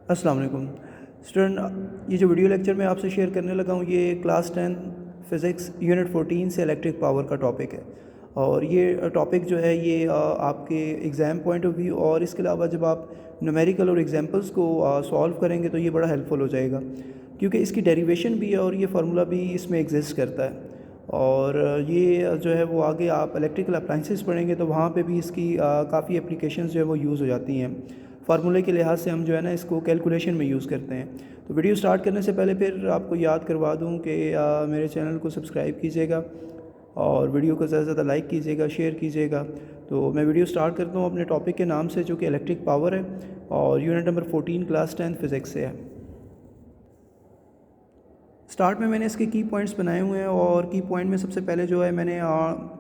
अस्सलाम वालेकुम स्टूडेंट। ये जो वीडियो लेक्चर मैं आपसे शेयर करने लगा हूँ ये क्लास 10 फ़िज़िक्स यूनिट 14 से इलेक्ट्रिक पावर का टॉपिक है। और ये टॉपिक जो है ये आपके एग्ज़ाम पॉइंट ऑफ व्यू और इसके अलावा जब आप न्यूमेरिकल और एग्जांपल्स को सॉल्व करेंगे तो ये बड़ा हेल्पफुल हो जाएगा, क्योंकि इसकी डेरिवेशन भी है और ये फार्मूला भी इसमें एग्जिस्ट करता है। और ये जो है वो आगे आप इलेक्ट्रिकल अप्लाइंसेस पढ़ेंगे तो वहाँ पे भी इसकी काफ़ी एप्लीकेशंस जो है वो यूज़ हो जाती हैं। फार्मूले के लिहाज से हम जो है ना इसको कैलकुलेशन में यूज़ करते हैं। तो वीडियो स्टार्ट करने से पहले फिर आपको याद करवा दूं कि मेरे चैनल को सब्सक्राइब कीजिएगा और वीडियो को ज़्यादा से ज़्यादा लाइक कीजिएगा, शेयर कीजिएगा। तो मैं वीडियो स्टार्ट करता हूँ अपने टॉपिक के नाम से, जो कि इलेक्ट्रिक पावर है और यूनिट नंबर 14 क्लास 10 फिज़िक्स से है। स्टार्ट में मैंने इसके की पॉइंट्स बनाए हुए हैं और की पॉइंट में सबसे पहले जो है मैंने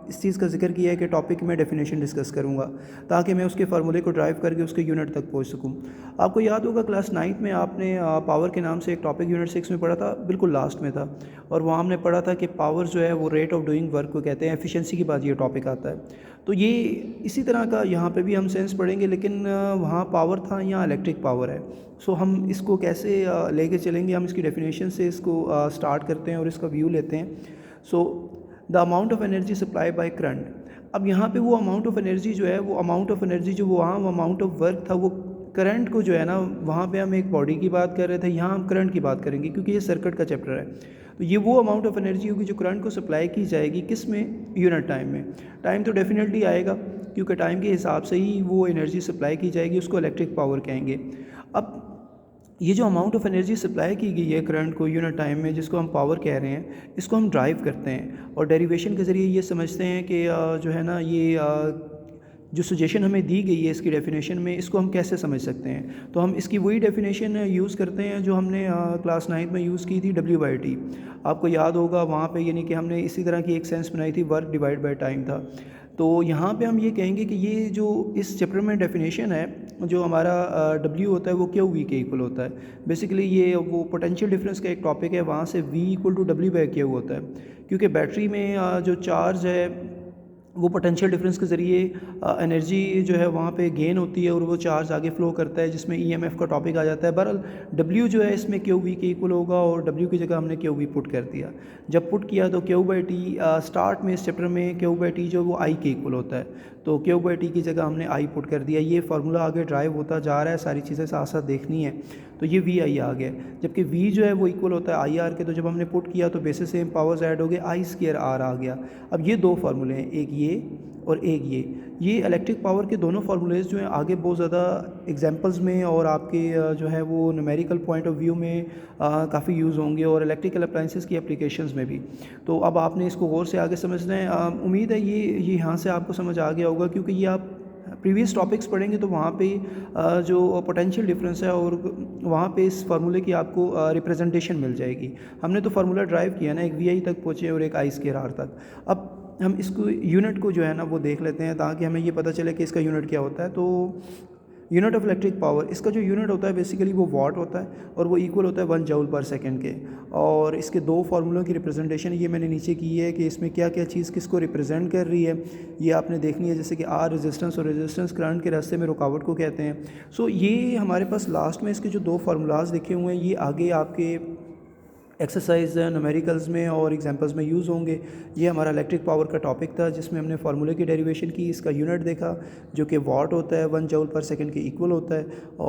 इस चीज़ का जिक्र किया है कि टॉपिक में डेफिनेशन डिस्कस करूंगा ताकि मैं उसके फार्मूले को ड्राइव करके उसके यूनिट तक पहुंच सकूं। आपको याद होगा क्लास 9 में आपने पावर के नाम से एक टॉपिक यूनिट 6 में पढ़ा था, बिल्कुल लास्ट में था। और वहाँ हमने पढ़ा था कि पावर जो है वो रेट ऑफ डूइंग वर्क को कहते हैं, एफिशिएंसी के बाद ये टॉपिक आता है। तो ये इसी तरह का यहाँ पे भी हम सेंस पढ़ेंगे, लेकिन वहाँ पावर था, यहाँ इलेक्ट्रिक पावर है। सो हम इसको कैसे लेके चलेंगे, हम इसकी डेफिनेशन से इसको स्टार्ट करते हैं और इसका व्यू लेते हैं। So the amount of energy supply by current. अब यहाँ पे वो अमाउंट ऑफ एनर्जी जो है, वो अमाउंट ऑफ एनर्जी जो वहाँ वो अमाउंट ऑफ वर्क था, वो करंट को जो है ना, वहाँ पे हम एक बॉडी की बात कर रहे थे, यहाँ हम करंट की बात करेंगे क्योंकि ये सर्किट का चैप्टर है। तो ये वो अमाउंट ऑफ एनर्जी होगी जो करंट को सप्लाई की जाएगी, किस में, यूनिट टाइम में। टाइम तो डेफिनेटली आएगा क्योंकि टाइम के हिसाब से ही वो एनर्जी सप्लाई की जाएगी, उसको इलेक्ट्रिक पावर कहेंगे। अब ये जो अमाउंट ऑफ एनर्जी सप्लाई की गई है करंट को यूनिट टाइम में, जिसको हम पावर कह रहे हैं, इसको हम ड्राइव करते हैं और डेरिवेशन के ज़रिए ये समझते हैं कि जो है ना ये जो सजेशन हमें दी गई है इसकी डेफिनेशन में, इसको हम कैसे समझ सकते हैं। तो हम इसकी वही डेफिनेशन यूज़ करते हैं जो हमने क्लास 9 में यूज़ की थी, W/T। आपको याद होगा वहाँ पे, यानी कि हमने इसी तरह की एक सेंस बनाई थी, वर्क डिवाइड बाय टाइम था। तो यहाँ पे हम ये कहेंगे कि ये जो इस चैप्टर में डेफिनेशन है, जो हमारा W होता है वो QV के इक्वल होता है। बेसिकली ये वो पोटेंशियल डिफरेंस का एक टॉपिक है, वहाँ से V = W/Q होता है। क्योंकि बैटरी में जो चार्ज है वो पोटेंशियल डिफरेंस के ज़रिए एनर्जी जो है वहाँ पे गेन होती है और वो चार्ज आगे फ्लो करता है, जिसमें EMF का टॉपिक आ जाता है। बहरहाल W जो है इसमें QV के इक्वल होगा और W की जगह हमने QV पुट कर दिया। जब पुट किया तो Q/T स्टार्ट में इस चैप्टर में Q/T जो वो I के इक्वल होता है, तो Q/T की जगह हमने I पुट कर दिया। ये फार्मूला आगे ड्राइव होता जा रहा है, सारी चीज़ें साथ साथ देखनी है। तो ये VI आ गया, जबकि V जो है वो इक्वल होता है IR के। तो जब हमने पुट किया तो बेसिस सेम पावर्स ऐड हो गए, I² R आ गया। अब ये दो फार्मूले हैं, एक ये और एक ये इलेक्ट्रिक पावर के दोनों फार्मूलेज जो हैं आगे बहुत ज़्यादा एग्जांपल्स में और आपके जो है वो न्यूमेरिकल पॉइंट ऑफ व्यू में काफ़ी यूज़ होंगे और इलेक्ट्रिकल अप्लाइंसेस की एप्लीकेशंस में भी। तो अब आपने इसको गौर से आगे समझना है। उम्मीद है ये यहाँ से आपको समझ आ गया होगा, क्योंकि ये आप प्रीवियस टॉपिक्स पढ़ेंगे तो वहाँ पे जो पोटेंशियल डिफरेंस है और वहाँ पे इस फार्मूले की आपको रिप्रेजेंटेशन मिल जाएगी। हमने तो फार्मूला ड्राइव किया ना, एक VI तक पहुँचे और एक I² R तक। अब हम इसको यूनिट को जो है ना वो देख लेते हैं ताकि हमें ये पता चले कि इसका यूनिट क्या होता है। तो यूनिट ऑफ इलेक्ट्रिक पावर, इसका जो यूनिट होता है बेसिकली वो वाट होता है और वो इक्वल होता है 1 जूल पर सेकंड के। और इसके दो फार्मूलों की रिप्रेजेंटेशन ये मैंने नीचे की है कि इसमें क्या क्या चीज़ किसको रिप्रेजेंट कर रही है, ये आपने देखनी है। जैसे कि R रेजिस्टेंस, और रेजिस्टेंस करंट के रास्ते में रुकावट को कहते हैं। सो ये हमारे पास लास्ट में इसके जो दो फार्मूलाज लिखे हुए हैं, ये आगे आपके एक्सरसाइज न्यूमेरिकल्स में और एग्जांपल्स में यूज़ होंगे। ये हमारा इलेक्ट्रिक पावर का टॉपिक था जिसमें हमने फार्मूले की डेरिवेशन की, इसका यूनिट देखा जो कि वाट होता है, 1 जूल पर सेकंड के इक्वल होता है। और